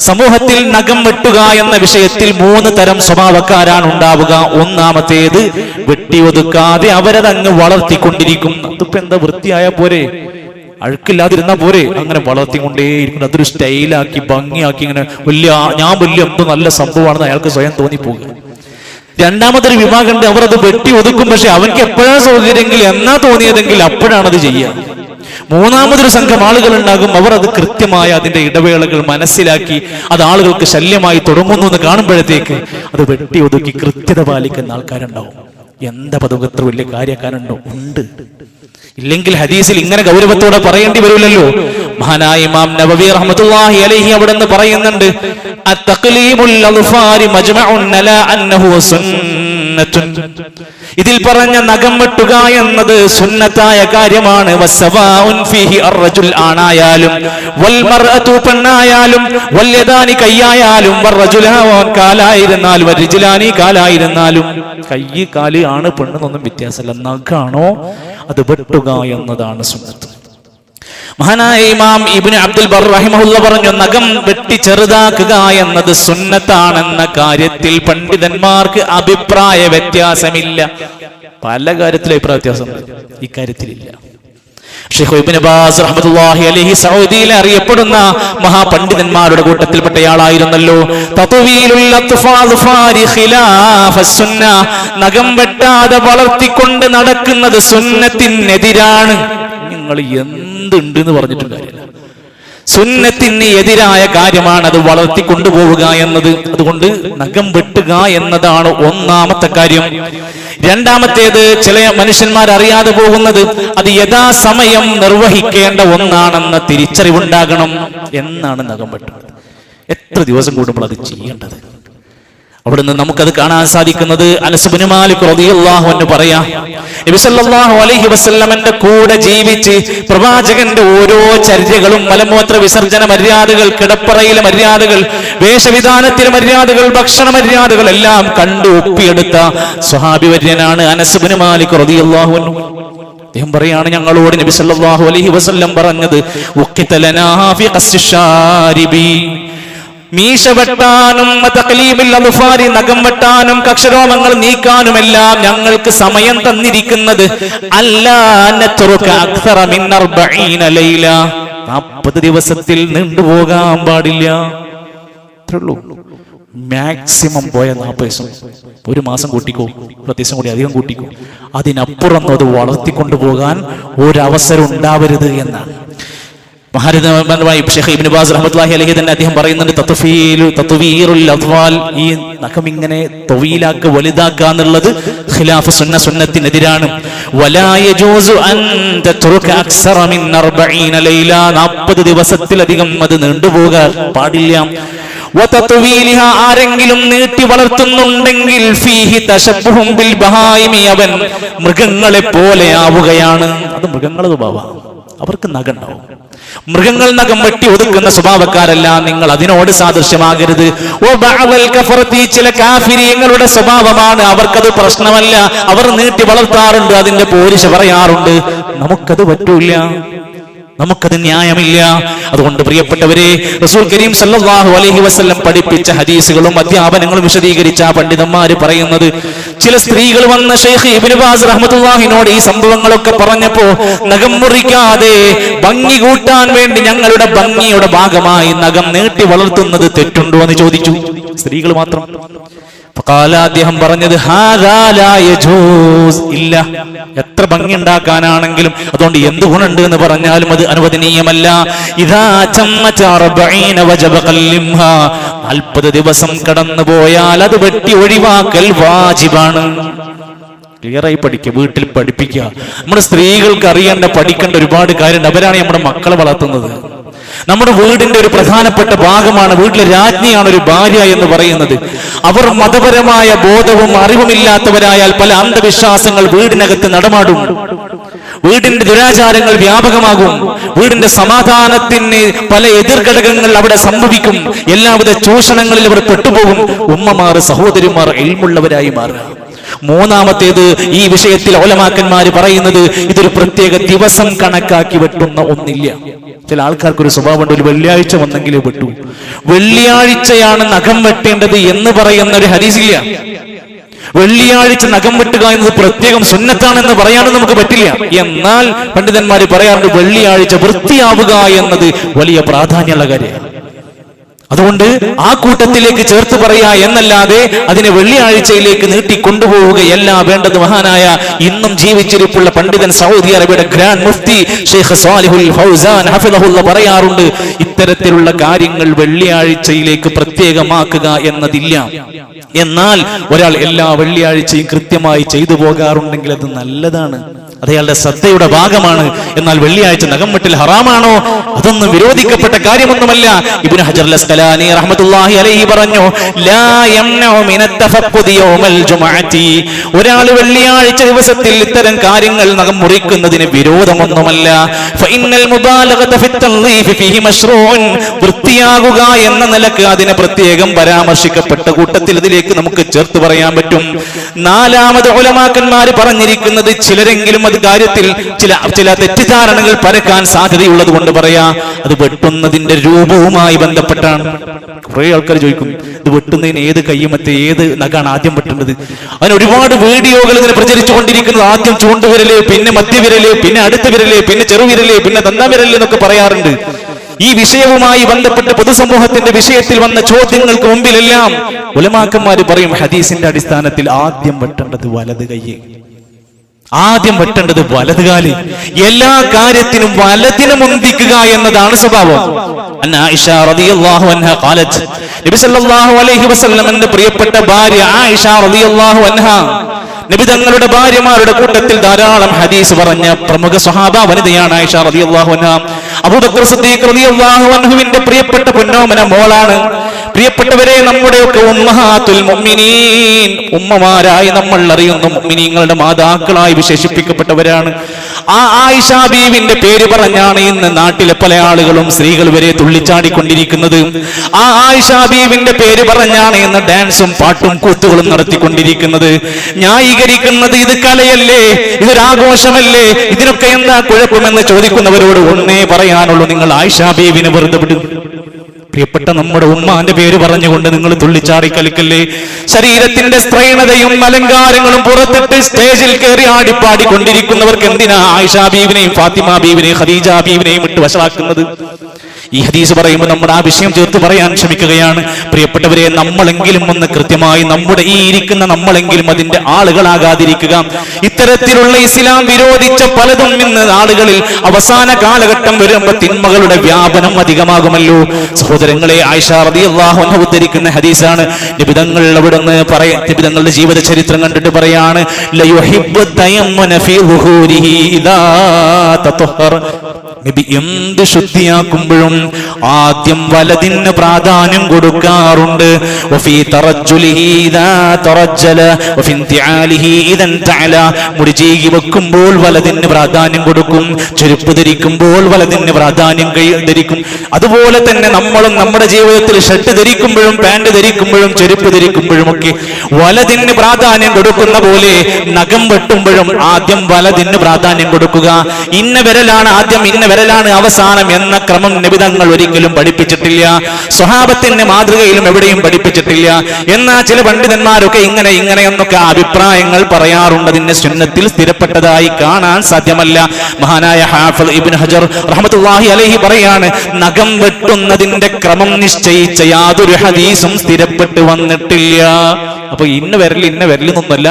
സമൂഹത്തിൽ നഖം വെട്ടുക എന്ന വിഷയത്തിൽ 3 തരം സ്വഭാവക്കാരാണ് ഉണ്ടാവുക. ഒന്നാമത്തേത് വെട്ടി ഒതുക്കാതെ അവരതങ്ങ് വളർത്തിക്കൊണ്ടിരിക്കും. അതിപ്പോ എന്താ, വൃത്തിയായ പോരെ, അഴുക്കില്ലാതിരുന്നാ പോരെ, അങ്ങനെ വളർത്തിക്കൊണ്ടേയിരിക്കും. അതൊരു സ്റ്റൈലാക്കി ഭംഗിയാക്കി ഇങ്ങനെ ഞാൻ വലിയ എന്തോ നല്ല സംഭവമാണെന്ന് അയാൾക്ക് സ്വയം തോന്നിപ്പോകുക. രണ്ടാമതൊരു വിഭാഗമുണ്ട്, അവർ അത് വെട്ടി ഒതുക്കും, പക്ഷെ അവർക്ക് എപ്പോഴാണ് സൗകര്യമെങ്കിൽ എന്നാ തോന്നിയതെങ്കിൽ അപ്പോഴാണത് ചെയ്യുക. മൂന്നാമതൊരു സംഘം ആളുകൾ ഉണ്ടാകും, അവർ അത് കൃത്യമായ അതിന്റെ ഇടവേളകൾ മനസ്സിലാക്കി അത് ആളുകൾക്ക് ശല്യമായി തുടങ്ങുന്നു എന്ന് കാണുമ്പോഴത്തേക്ക് അത് വെട്ടി ഒതുക്കി കൃത്യത പാലിക്കുന്ന ആൾക്കാരുണ്ടാവും. എന്താ പതുകത്ര വലിയ കാര്യക്കാരുണ്ടോ? ഉണ്ട്. ഇല്ലെങ്കിൽ ഹദീസിൽ ഇങ്ങനെ ഗൗരവത്തോടെ പറയേണ്ടി വരില്ലല്ലോ. മഹാനായ ഇമാം നബവി റഹ്മത്തുള്ളാഹി അലൈഹി അവിടുന്ന് പറയുന്നുണ്ട്, അത്തഖ്ലീമുൽ അദ്ഫാരി മജ്മഉൻ അലാ അന്നഹു സുന്നത്തുൻ. ഇതിൽ പറഞ്ഞ നഖം വെട്ടുക എന്നത് സുന്നത്തായ കാര്യമാണ്. വസ്സവാഉൻ ഫീഹി അർറജുൽ ആണായാലും വൽ മർഅതു പെണ്ണായാലും വൽ യദാനി കയ്യായാലും വറജുലാൻ കാലായിരുന്നാലും വരിജ്ലാനി കാലായിരുന്നാലും, കൈ കാല് ആണ് പെണ്ണെന്നൊന്നും വ്യത്യാസമില്ല. നഖാണോ അത് വെട്ടുക എന്നതാണ് സുന്നത്ത്. മഹാനായ ഇമാം ഇബ്നു അബ്ദുൽ ബർ റഹിമഹുല്ലാ പറഞ്ഞു, നഖം വെട്ടി ചെറുതാക്കുക എന്നത് സുന്നത്താണെന്ന കാര്യത്തിൽ പണ്ഡിതന്മാർക്ക് അഭിപ്രായ വ്യത്യാസമില്ല. പല കാര്യത്തിലും അഭിപ്രായ വ്യത്യാസം, ഇക്കാര്യത്തിലില്ല. ഷെയ്ഖ് ഇബ്നു ബാസ് റഹ്മത്തുള്ളാഹി അലൈഹി സൗദിയിലെ അറിയപ്പെടുന്ന മഹാപണ്ഡിതന്മാരുടെ കൂട്ടത്തിൽപ്പെട്ടയാളായിരുന്നല്ലോ. തത്വീലുൽ അത്ഫാദി ഖിലാഫസ് സുന്ന, നഖം വെട്ടാതെ വളർത്തിക്കൊണ്ട് നടക്കുന്നത് സുന്നത്തിനെതിരാണ്. നിങ്ങൾ എന്തുണ്ട് എന്ന് പറഞ്ഞിട്ടും കാര്യമില്ല, സുന്നത്തിന് എതിരായ കാര്യമാണ് അത് വളർത്തിക്കൊണ്ടുപോവുക എന്നത്. അതുകൊണ്ട് നഖം വെട്ടുക എന്നതാണ് ഒന്നാമത്തെ കാര്യം. രണ്ടാമത്തേത്, ചില മനുഷ്യന്മാർ അറിയാതെ പോകുന്നത്, അത് യഥാസമയം നിർവഹിക്കേണ്ട ഒന്നാണെന്ന തിരിച്ചറിവുണ്ടാകണം. എന്നാണ് നഖം വെട്ടുന്നത്? എത്ര ദിവസം കൂടുമ്പോൾ അത് ചെയ്യേണ്ടത്? അവിടുന്ന് നമുക്കത് കാണാൻ സാധിക്കുന്നത് അനസ് ഇബ്നു മാലിക് റളിയല്ലാഹു അൻഹു പറയാ, നബി സല്ലല്ലാഹു അലൈഹി വസല്ലമന്റെ കൂടെ ജീവിച്ച് പ്രവാചകന്റെ ഓരോ ചര്യകളും, മലമൂത്ര വിസർജന മര്യാദകൾ, കിടപ്പറയിലെ മര്യാദകൾ, വേഷവിധാനത്തിലെ മര്യാദകൾ, ഭക്ഷണ മര്യാദകൾ എല്ലാം കണ്ടു ഒപ്പിയെടുത്ത സ്വഹാബി വര്യനാണ് അനസ് ഇബ്നു മാലിക് റളിയല്ലാഹു അൻഹു. അദ്ദേഹം പറയാണ്, ഞങ്ങളോട് നബി സല്ലല്ലാഹു അലൈഹി വസല്ലം പറഞ്ഞത്, ഉഖ്തലനാ ഫി ഖസ്ശാരിബി, മീശ വെട്ടാനും നഖം വെട്ടാനും കക്ഷരോമങ്ങൾ നീക്കാനുമെല്ലാം ഞങ്ങൾക്ക് സമയം തന്നിരിക്കുന്നത് 40 ലൈല, 40 ദിവസത്തിൽ നീണ്ടുപോകാൻ പാടില്ല. അത്രയുള്ളൂ. മാക്സിമം പോയ 40 ദിവസം, 1 മാസം കൂട്ടിക്കോ, 10 ദിവസം കൂടി അധികം കൂട്ടിക്കോ. അതിനപ്പുറം അത് വളർത്തിക്കൊണ്ടുപോകാൻ ഒരവസരം ഉണ്ടാവരുത് എന്നാണ്. ഷെയ്ഖ് ഇബ്നു ബാസ് റഹ്മത്തുള്ളാഹി അലൈഹി തന്നെ അദ്ദേഹം പറയുന്നുണ്ട്, തത്വീറുൽ അദ്വാൽ, ഈ നഖം ഇങ്ങനെ തവീലാക്കുക, വലുതാക്കുക എന്നുള്ളത് ഖിലാഫ് സുന്ന, സുന്നത്തിനെതിരാണ്. വലാ യജൂസു അൻ തത്റുക അക്സറ മിൻ 40 ലൈല, 40 ദിവസത്തിലധികം അത് നീണ്ടുപോകാൻ പാടില്ല. വതത്വീലിഹ, ആരെങ്കിലും നീട്ടി വളർത്തുന്നുണ്ടെങ്കിൽ ഫീഹി തശബ്ബുഹും ബിൽ ബഹായിമി, അവൻ മൃഗങ്ങളെ പോലെ ആവുകയാണ്. അത് മൃഗങ്ങളുടെ സ്വഭാവമാണ്, അവർക്ക് നഖം ഉണ്ടാവും. മൃഗങ്ങൾ നഖം വെട്ടി ഒതുക്കുന്ന സ്വഭാവക്കാരല്ല നിങ്ങൾ, അതിനോട് സാദൃശ്യമാകരുത്. ചില കാഫിരീങ്ങളുടെ സ്വഭാവമാണ്, അവർക്കത് പ്രശ്നമല്ല, അവർ നീട്ടി വളർത്താറുണ്ട്, അതിന്റെ പോരിശ പറയാറുണ്ട്. നമുക്കത് പറ്റൂല, നമുക്കത് ന്യായമില്ല. അതുകൊണ്ട് പ്രിയപ്പെട്ടവരെ, റസൂൽ കരീം സല്ലല്ലാഹു അലൈഹി വസല്ലം പഠിപ്പിച്ച ഹദീസുകളും അധ്യാപനങ്ങളും വിശദീകരിച്ച പണ്ഡിതന്മാര് പറയുന്നത്, ചില സ്ത്രീകൾ വന്ന ഷെയ്ഖ് ഇബ്നു ബാസ് റഹ്മത്തുള്ളാഹിനോട് ഈ സംഭവങ്ങളൊക്കെ പറഞ്ഞപ്പോ, നഖം മുറിക്കാതെ ഭംഗി കൂട്ടാൻ വേണ്ടി ഞങ്ങളുടെ ഭംഗിയുടെ ഭാഗമായി നഖം നീട്ടി വളർത്തുന്നത് തെറ്റുണ്ടോ എന്ന് ചോദിച്ചു. സ്ത്രീകൾ മാത്രം. അദ്ദേഹം പറഞ്ഞത്, ഇല്ല, എത്ര ഭംഗി ഉണ്ടാക്കാനാണെങ്കിലും, അതുകൊണ്ട് എന്ത് ഗുണുണ്ട് എന്ന് പറഞ്ഞാലും അത് അനുവദനീയമല്ല. 40 ദിവസം കടന്നു പോയാൽ അത് വെട്ടി ഒഴിവാക്കൽ വാജിബാണ്. ക്ലിയറായി പഠിക്കുക, വീട്ടിൽ പഠിപ്പിക്കുക. നമ്മുടെ സ്ത്രീകൾക്ക് അറിയേണ്ട, പഠിക്കേണ്ട ഒരുപാട് കാര്യമുണ്ട്. അവരാണ് നമ്മുടെ മക്കളെ വളർത്തുന്നത്. നമ്മുടെ വീടിന്റെ ഒരു പ്രധാനപ്പെട്ട ഭാഗമാണ്, വീട്ടിലെ രാജ്ഞിയാണ് ഒരു ഭാര്യ എന്ന് പറയുന്നത്. അവർ മതപരമായ ബോധവും അറിവുമില്ലാത്തവരായാൽ പല അന്ധവിശ്വാസങ്ങൾ വീടിനകത്ത് നടമാടും. വീടിന്റെ ദുരാചാരങ്ങൾ വ്യാപകമാകും. വീടിന്റെ സമാധാനത്തിന് പല എതിർഘടകങ്ങൾ അവിടെ സംഭവിക്കും. എല്ലാവിധ ചൂഷണങ്ങളിൽ അവർ പെട്ടുപോകും. ഉമ്മമാർ, സഹോദരിമാർ ഇൽമുള്ളവരായി മാറുക. മൂന്നാമത്തേത്, ഈ വിഷയത്തിൽ ഉലമാക്കന്മാര് പറയുന്നത് ഇതൊരു പ്രത്യേക ദിവസം കണക്കാക്കി വെട്ടുന്ന ഒന്നില്ല. ചില ആൾക്കാർക്ക് ഒരു സ്വഭാവമുണ്ട്, ഒരു വെള്ളിയാഴ്ച വന്നെങ്കിലേ വെട്ടു, വെള്ളിയാഴ്ചയാണ് നഖം വെട്ടേണ്ടത് എന്ന് പറയുന്ന ഒരു ഹദീസില്ല. വെള്ളിയാഴ്ച നഖം വെട്ടുക എന്നത് പ്രത്യേകം സുന്നത്താണെന്ന് പറയാനും നമുക്ക് പറ്റില്ല. എന്നാൽ പണ്ഡിതന്മാര് പറയാറുണ്ട് വെള്ളിയാഴ്ച വൃത്തിയാവുക എന്നത് വലിയ പ്രാധാന്യമുള്ള കാര്യമാണ്. അതുകൊണ്ട് ആ കൂട്ടത്തിലേക്ക് ചേർത്ത് പറയാ എന്നല്ലാതെ അതിനെ വെള്ളിയാഴ്ചയിലേക്ക് നീട്ടി കൊണ്ടുപോവുകയല്ല വേണ്ടത്. മഹാനായ ഇന്നും ജീവിച്ചിരിപ്പുള്ള പണ്ഡിതൻ സൗദി അറേബ്യയുടെ ഗ്രാൻഡ് മുഫ്തി ഷെയ്ഖ് സ്വാലിഹുൽ ഫൗസാൻ ഹഫിളഹുല്ലാഹ് പറയാറുണ്ട്, ഇത്തരത്തിലുള്ള കാര്യങ്ങൾ വെള്ളിയാഴ്ചയിലേക്ക് പ്രത്യേകമാക്കുക എന്നതില്ല. എന്നാൽ ഒരാൾ എല്ലാ വെള്ളിയാഴ്ചയും കൃത്യമായി ചെയ്തു പോകാറുണ്ടെങ്കിൽ അത് നല്ലതാണ്, അതയാളുടെ ശ്രദ്ധയുടെ ഭാഗമാണ്. എന്നാൽ വെള്ളിയാഴ്ച നഖം വെട്ടൽ ഹറാമാണോ? അതൊന്നും വിരോധിക്കപ്പെട്ട കാര്യമൊന്നുമല്ല. ഇബ്നു ഹജർ അൽ-അസ്ഖലാനി റഹ്മത്തുള്ളാഹി അലൈഹി പറഞ്ഞു, ലാ യംനഉ മിനത് തഫഖുദി യൗമൽ ജുമുഅത്തി, ഒരാൾ വെള്ളിയാഴ്ച ദിവസത്തിൽ ഇത്തരം കാര്യങ്ങൾ നഖം മുറിക്കുന്നതിന് വിരോധമൊന്നുമല്ല. ഫഇന്നൽ മുബാലഗത ഫി തൻളീഫ് ഫീഹി മശ്റൂഉൻ, വൃത്തിയാകുക എന്ന നിലക്ക് അതിനെ പ്രത്യേകം പരാമർശിക്കപ്പെട്ട കൂട്ടത്തിൽ ഇതിലേക്ക് നമുക്ക് ചേർത്ത് പറയാൻ പറ്റും. നാലാമത് ഉലമാക്കന്മാർ പറഞ്ഞിരിക്കുന്നത്, ചിലരെങ്കിലും അത് കാര്യത്തിൽ ചില തെറ്റിദ്ധാരണകൾ പരക്കാൻ സാധ്യതയുള്ളത് കൊണ്ട് പറയാ, അത് വെട്ടുന്നതിന്റെ രൂപവുമായി ബന്ധപ്പെട്ടാണ്. കുറെ ആൾക്കാർ ചോദിക്കും, ഇത് വെട്ടുന്നതിന് ഏത് കയ്യുമത്തെ ഏത് നഖാണ് ആദ്യം വെട്ടേണ്ടത്? അതിന് ഒരുപാട് വീഡിയോകൾ ഇങ്ങനെ പ്രചരിച്ചുകൊണ്ടിരിക്കുന്നത്, ആദ്യം ചൂണ്ടുവിരല്, പിന്നെ മധ്യവിരല്, പിന്നെ അടുത്ത വിരല്, പിന്നെ ചെറുവിരല്, പിന്നെ തന്താവിരല് എന്നൊക്കെ പറയാറുണ്ട്. ഈ വിഷയവുമായി ബന്ധപ്പെട്ട് പൊതുസമൂഹത്തിന്റെ വിഷയത്തിൽ വന്ന ചോദ്യങ്ങൾക്ക് മുമ്പിലെല്ലാം ഉലമാക്കന്മാര് പറയും, ഹദീസിന്റെ അടിസ്ഥാനത്തിൽ ആദ്യം വെട്ടേണ്ടത് വലത് കയ്യ്, ആദ്യം വെട്ടേണ്ടത് വലതുകാല്, എല്ലാ കാര്യത്തിനും വലതിനെ മുന്തിക്കുക എന്നതാണ് സ്വഭാവം. ആയിഷ റളിയല്ലാഹു അൻഹ ഖാലത്ത്, നബി സല്ലല്ലാഹു അലൈഹി വസല്ലമയുടെ പ്രിയപ്പെട്ട ഭാര്യ ആയിഷ റളിയല്ലാഹു അൻഹ, നബി തങ്ങളുടെ ഭാര്യമാരുടെ കൂട്ടത്തിൽ ധാരാളം ഹദീസ് പറഞ്ഞ പ്രമുഖ സ്വഹാബ വനിതയാണ് ആയിഷ റളിയല്ലാഹു അൻഹ. അബൂബക്കർ സിദ്ദീഖ് റളിയല്ലാഹു അൻഹുവിന്റെ പ്രിയപ്പെട്ട പൊന്നോമന മോളാണ്. പ്രിയപ്പെട്ടവരെ, നമ്മുടെയൊക്കെ ഉമ്മഹാത്തുൽ മുഅ്മിനീൻ, ഉമ്മമാരായി നമ്മൾ അറിയുന്ന മുഅ്മിനീങ്ങളുടെ മാതാക്കളായി വിശേഷിപ്പിക്കപ്പെട്ടവരാണ്. ആ ആയിഷ ബീവിന്റെ പേര് പറഞ്ഞാണ് ഇന്ന് നാട്ടിലെ പല ആളുകളും സ്ത്രീകൾ വരെ തുള്ളിച്ചാടിക്കൊണ്ടിരിക്കുന്നത്. ആ ആയിഷ ബീവിന്റെ പേര് പറഞ്ഞാണ് ഇന്ന് ഡാൻസും പാട്ടും കൂത്തുകളും നടത്തിക്കൊണ്ടിരിക്കുന്നത്, ന്യായീകരിക്കുന്നത്. ഇത് കലയല്ലേ, ഇതൊരാഘോഷമല്ലേ, ഇതിനൊക്കെ എന്താ കുഴപ്പമെന്ന് ചോദിക്കുന്നവരോട് ഒന്നേ പറയാനുള്ളൂ, നിങ്ങൾ ആയിഷ ബീവിനെ വെറുതെ വിടും. പ്രിയപ്പെട്ട നമ്മുടെ ഉമ്മാന്റെ പേര് പറഞ്ഞുകൊണ്ട് നിങ്ങൾ തുള്ളിച്ചാടി കളിക്കല്ലേ. ശരീരത്തിന്റെ സ്ത്രൈണതയും അലങ്കാരങ്ങളും പുറത്തിട്ട് സ്റ്റേജിൽ കയറി ആടിപ്പാടിക്കൊണ്ടിരിക്കുന്നവർക്ക് എന്തിനാ ആയിഷ ബീവിനെയും ഫാത്തിമ ബീവിനെയും ഖദീജ ബീവിനെയും ഇട്ട് വഷളാക്കുന്നത്? ഈ ഹദീസ് പറയുമ്പോൾ നമ്മൾ ആ വിഷയം ചേർത്ത് പറയാൻ ശ്രമിക്കുകയാണ്. പ്രിയപ്പെട്ടവരെ, നമ്മളെങ്കിലും ഒന്ന് കൃത്യമായി, നമ്മുടെ ഈ ഇരിക്കുന്ന നമ്മളെങ്കിലും അതിന്റെ ആളുകളാകാതിരിക്കുക. ഇത്തരത്തിലുള്ള ഇസ്ലാം വിരോധിച്ച പലതും ഇന്ന് ആളുകളിൽ അവസാന കാലഘട്ടം വരുമ്പോൾ തിന്മകളുടെ വ്യാപനം അധികമാകുമല്ലോ. സഹോദരങ്ങളെ, ആയിഷ റളിയല്ലാഹു അൻഹ ഉദ്ധരിക്കുന്ന ഹദീസാണ്. നിബിതങ്ങൾ അവിടുന്ന് നിബിതങ്ങളുടെ ജീവിത ചരിത്രം കണ്ടിട്ട് പറയാണ്, ലയുഹിബ്ബു തയമ്മന ഫീ ളുഹൂരിഹി ഇദാ തതഹറ, നബി എന്ത് ശുദ്ധിയാക്കുമ്പോഴും ആദ്യം വലതിന് പ്രാധാന്യം കൊടുക്കാറുണ്ട്. വഫീ തറജ്ജുലിഹി ഇദാ തറജ്ജല വഫീ ഇന്തിആലിഹി ഇദൻ തഅല, മുടി ചീകി വെക്കുമ്പോൾ വലതിന് പ്രാധാന്യം കൊടുക്കും, ചെരുപ്പ് ധരിക്കുമ്പോൾ വലതിന് പ്രാധാന്യം ധരിക്കും. അതുപോലെ തന്നെ നമ്മളും നമ്മുടെ ജീവിതത്തിൽ ഷർട്ട് ധരിക്കുമ്പോഴും പാന്റ് ധരിക്കുമ്പോഴും ചെരുപ്പ് ധരിക്കുമ്പോഴും ഒക്കെ വലതിന് പ്രാധാന്യം കൊടുക്കുന്ന പോലെ നഖം വെട്ടുമ്പോഴും ആദ്യം വലതിന് പ്രാധാന്യം കൊടുക്കുക. ഇന്ന വിരലാണ് ആദ്യം, ഇന്ന വിരലാണ് അവസാനം എന്ന ക്രമം നിബിധങ്ങൾ ഒരിക്കലും പഠിപ്പിച്ചിട്ടില്ല. സ്വഹാബത്തിന്റെ മാതൃകയിലും എവിടെയും പഠിപ്പിച്ചിട്ടില്ല. എന്നാൽ ചില പണ്ഡിതന്മാരൊക്കെ ഇങ്ങനെ എന്നൊക്കെ അഭിപ്രായങ്ങൾ പറയാറുണ്ട്. അതിന്റെ സുന്നത്തിൽ സ്ഥിരപ്പെട്ടതായി കാണാൻ സാധ്യമല്ല. മഹാനായ ഹാഫിദ് ഇബ്നു ഹജർ റഹ്മത്തുള്ളാഹി അലൈഹി പറയാണ്, നഖം വെട്ടുന്നതിന്റെ ക്രമം നിശ്ചയിച്ച യാതൊരു ഹദീസും സ്ഥിരപ്പെട്ടു വന്നിട്ടില്ല. അപ്പൊ ഇന്ന വിരലിനൊന്നല്ല,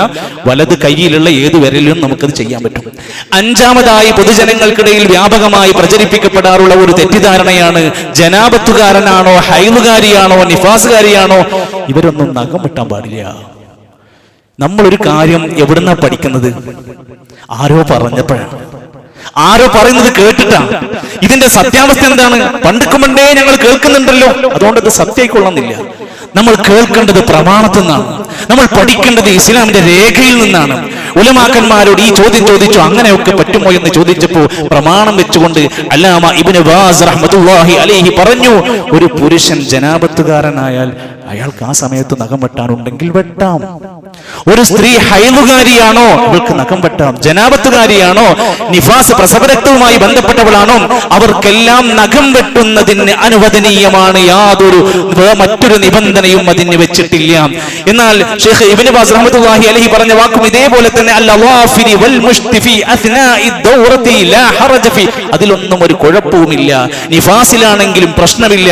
വലത് കയ്യിലുള്ള ഏത് വിരലിലും നമുക്കത് ചെയ്യാൻ പറ്റും. അഞ്ചാമതായി, പൊതുജനങ്ങൾക്കിടയിൽ വ്യാപകമായി പ്രചരിപ്പിക്കപ്പെടാറുള്ള ഒരു തെറ്റിദ്ധാരണയാണ്, ജനാബത്തുകാരനാണോ ഹൈലുകാരിയാണോ നിഫാസുകാരിയാണോ ഇവരൊന്നും നഖം വെട്ടാൻ പാടില്ല. നമ്മളൊരു കാര്യം എവിടുന്നാ പഠിക്കുന്നത്? ആരോ പറഞ്ഞപ്പോഴാണ്, ആരോ പറയുന്നത് കേട്ടിട്ടാ. ഇതിന്റെ സത്യാവസ്ഥ എന്താണ്? പണ്ടേ ഞങ്ങൾ കേൾക്കുന്നുണ്ടല്ലോ, അതുകൊണ്ട് ഇത് സത്യക്കൊള്ളുന്നില്ല. നമ്മൾ കേൾക്കേണ്ടത് പ്രമാണത്തിൽ നിന്നാണ്, നമ്മൾ പഠിക്കേണ്ടത് ഇസ്ലാമിന്റെ രേഖയിൽ നിന്നാണ്. ഉലമാക്കന്മാരോട് ഈ ചോദ്യം ചോദിച്ചു, അങ്ങനെയൊക്കെ പറ്റുമോ എന്ന് ചോദിച്ചപ്പോൾ പ്രമാണം വെച്ചുകൊണ്ട് അല്ലാമ ഇബ്നു ബാസ് റഹ്മത്തുള്ളാഹി അലൈഹി പറഞ്ഞു, ഒരു പുരുഷൻ ജനാബത്തുകാരനായാൽ അയാൾക്ക് ആ സമയത്ത് നഖം വെട്ടാനുണ്ടെങ്കിൽ വെട്ടാം. ഒരു സ്ത്രീ ഹൈലുകാരിയാണോ അവൾക്ക് നഖം വെട്ടാം. ജനാബത്തുകാരിയാണോ, നിഫാസ് പ്രസവരക്തവുമായി ബന്ധപ്പെട്ടവളാണോ, അവർക്കെല്ലാം നഖം വെട്ടുന്നതിന് അനുവദനീയമാണ്. യാതൊരു മറ്റൊരു നിബന്ധനയും അതിന് വെച്ചിട്ടില്ല. എന്നാൽ ഷെയ്ഖ് ഇബ്നു ബാസ് റഹ്മത്തുള്ളാഹി അലൈഹി പറഞ്ഞ വാക്കും ഇതേപോലെ തന്നെ അൽ-ലവാഫിരി വൽ മുഷ്തിഫി അസ്നാഇ ദൗറതി ലാ ഹറജ ഫി, അതിലൊന്നും ഒരു കുഴപ്പവുമില്ല, നിഫാസിലാണെങ്കിലും പ്രശ്നമില്ല.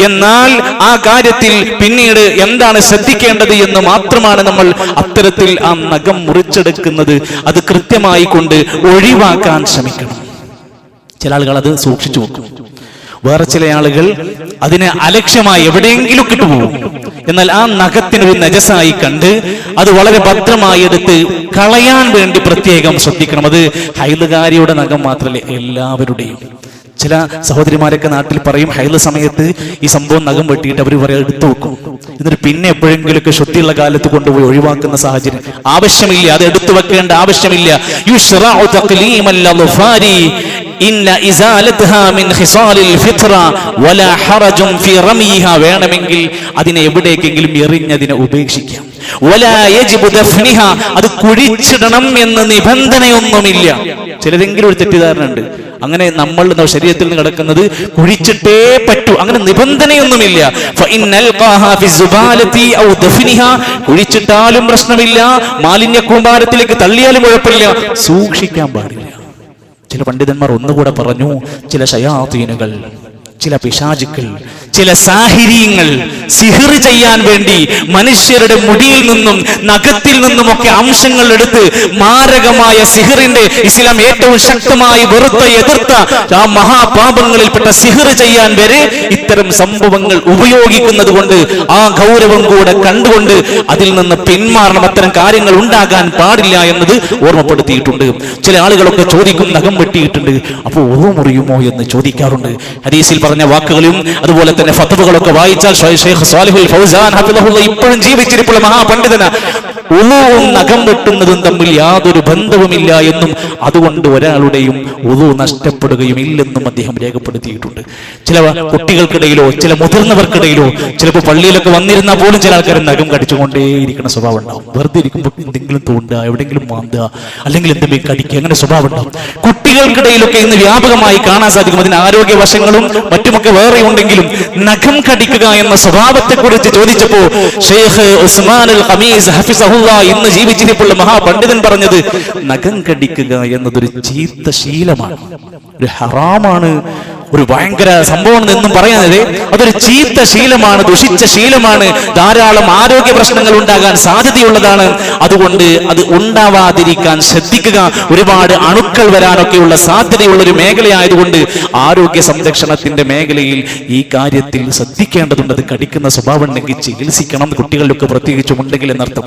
എന്നാൽ ആ കാര്യത്തിൽ പിന്നീട് എന്താണ് ശ്രദ്ധിക്കേണ്ടത് എന്ന് മാത്രമാണ് നമ്മൾ അത്തരത്തിൽ ആ നഖം മുറിച്ചെടുക്കുന്നത് അത് കൃത്യമായി കൊണ്ട് ഒഴിവാക്കാൻ ശ്രമിക്കണം. ചില ആളുകൾ അത് സൂക്ഷിച്ചു വെക്കും, വേറെ ചില ആളുകൾ അതിനെ അലക്ഷ്യമായി എവിടെയെങ്കിലും കിട്ടുപോകും. എന്നാൽ ആ നഖത്തിനൊരു നജസായി കണ്ട് അത് വളരെ ഭദ്രമായി എടുത്ത് കളയാൻ വേണ്ടി പ്രത്യേകം ശ്രദ്ധിക്കണം. അത് ഹൈലുകാരിയുടെ നഖം മാത്രമല്ല, എല്ലാവരുടെയും. ചില സഹോദരിമാരൊക്കെ നാട്ടിൽ പറയും, ഹൈല സമയത്ത് ഈ സംഭവം നഖം വെട്ടിയിട്ട് അവർ പറയാം എടുത്തു വെക്കും, എന്നിട്ട് പിന്നെ എപ്പോഴെങ്കിലുമൊക്കെ ശുദ്ധിയുള്ള കാലത്ത് കൊണ്ടുപോയി ഒഴിവാക്കുന്ന സാഹചര്യം. ആവശ്യമില്ല, അത് എടുത്തു വെക്കേണ്ട ആവശ്യമില്ല. വേണമെങ്കിൽ അതിനെ എവിടേക്കെങ്കിലും എറിഞ്ഞതിനെ ഉപേക്ഷിക്കാം. അത് കുഴിച്ചിടണം എന്ന് നിബന്ധനയൊന്നുമില്ല. ചിലരെങ്കിലും ഒരു തെറ്റിദ്ധാരണ ഉണ്ട്, അങ്ങനെ നമ്മളുടെ ശരീരത്തിൽ നിന്ന് കിടക്കുന്നത് കുഴിച്ചിട്ടേ പറ്റൂ, അങ്ങനെ നിബന്ധനയൊന്നുമില്ല. കുഴിച്ചിട്ടാലും പ്രശ്നമില്ല, മാലിന്യ കൂമ്പാരത്തിലേക്ക് തള്ളിയാലും കുഴപ്പമില്ല, സൂക്ഷിക്കാൻ പാടില്ല. ചില പണ്ഡിതന്മാർ ഒന്നുകൂടെ പറഞ്ഞു, ചില ശയാതീനുകൾ, ചില പിശാചുക്കൾ, ചില സാഹിര്യങ്ങൾ സിഹിർ ചെയ്യാൻ വേണ്ടി മനുഷ്യരുടെ മുടിയിൽ നിന്നും നഖത്തിൽ നിന്നുമൊക്കെ അംശങ്ങൾ എടുത്ത് മാരകമായ സിഹിറിന്റെ, ഇസ്ലാം ഏറ്റവും ശക്തമായി എതിർത്ത ആ മഹാപാപങ്ങളിൽപ്പെട്ട സിഹിർ ചെയ്യാൻ വരെ ഇത്തരം സംഭവങ്ങൾ ഉപയോഗിക്കുന്നത് കൊണ്ട് ആ ഗൗരവം കൂടെ കണ്ടുകൊണ്ട് അതിൽ നിന്ന് പിന്മാറണം. അത്തരം കാര്യങ്ങൾ ഉണ്ടാകാൻ പാടില്ല എന്നത് ഓർമ്മപ്പെടുത്തിയിട്ടുണ്ട്. ചില ആളുകളൊക്കെ ചോദിക്കും, നഖം വെട്ടിയിട്ടുണ്ട്, അപ്പോൾ ഒതു മുറിയുമോ എന്ന് ചോദിക്കാറുണ്ട്. ഹദീസിൽ പറഞ്ഞ വാക്കുകളും അതുപോലെ തന്നെ ഫത്വകളൊക്കെ വായിച്ചാൽ ഷൈഖ് സാലിഹുൽ ഫൗസാൻ ഹഫിളഹുല്ലാഹ് ഇപ്പോഴും ജീവിച്ചിരിപ്പുള്ള മഹാപണ്ഡിതനാ, ഉളൂവും നഖം വെട്ടുന്നതും തമ്മിൽ യാതൊരു ബന്ധവുമില്ല എന്നും അതുകൊണ്ട് ഒരാളുടെയും ഉളൂ നഷ്ടപ്പെടുകയും ഇല്ലെന്നും അദ്ദേഹം രേഖപ്പെടുത്തിയിട്ടുണ്ട്. ചില കുട്ടികൾക്കിടയിലോ ചില മുതിർന്നവർക്കിടയിലോ ചിലപ്പോൾ പള്ളിയിലൊക്കെ വന്നിരുന്നാൽ പോലും ചില ആൾക്കാർ നഖം കടിച്ചുകൊണ്ടേയിരിക്കുന്ന സ്വഭാവം ഉണ്ടാവും. വെറുതെ ഇരിക്കുമ്പോൾ എന്തെങ്കിലും തോണ്ടുക, എവിടെയെങ്കിലും മാന്തുക, അല്ലെങ്കിൽ എന്തെങ്കിലും കടിക്കുക, അങ്ങനെ സ്വഭാവം ഉണ്ടാവും. കുട്ടികൾക്കിടയിലൊക്കെ ഇന്ന് വ്യാപകമായി കാണാൻ സാധിക്കും. അതിന് ആരോഗ്യ വശങ്ങളും മറ്റുമൊക്കെ വേറെ ഉണ്ടെങ്കിലും നഖം കടിക്കുക എന്ന സ്വഭാവത്തെ കുറിച്ച് ചോദിച്ചപ്പോൾ ഷെയ്ഖ് ഉസ്മാൻ അൽ ഖമീസ് ഹഫിസഹുല്ലാഹ് ഇന്ന് ജീവിച്ചിരിപ്പുള്ള മഹാപണ്ഡിതൻ പറഞ്ഞത്, നഖം കടിക്കുക എന്നതൊരു ചീത്ത ശീലമാണ്, ഒരു ഹറാമാണ്, ഒരു ഭയങ്കര സംഭവം എന്നും പറയുന്നത് അതൊരു ചീത്ത ശീലമാണ്, ദുഷിച്ച ശീലമാണ്, ധാരാളം ആരോഗ്യ പ്രശ്നങ്ങൾ ഉണ്ടാകാൻ സാധ്യതയുള്ളതാണ്. അതുകൊണ്ട് അത് ഉണ്ടാവാതിരിക്കാൻ ശ്രദ്ധിക്കുക. ഒരുപാട് അണുക്കൾ വരാനൊക്കെയുള്ള സാധ്യതയുള്ള ഒരു മേഖലയായതുകൊണ്ട് ആരോഗ്യ സംരക്ഷണത്തിന്റെ മേഖലയിൽ ഈ കാര്യത്തിൽ ശ്രദ്ധിക്കേണ്ടതുണ്ട്. അത് കടിക്കുന്ന സ്വഭാവം ഉണ്ടെങ്കിൽ ചികിത്സിക്കണം, കുട്ടികളിലൊക്കെ പ്രത്യേകിച്ചും ഉണ്ടെങ്കിൽ എന്നർത്ഥം.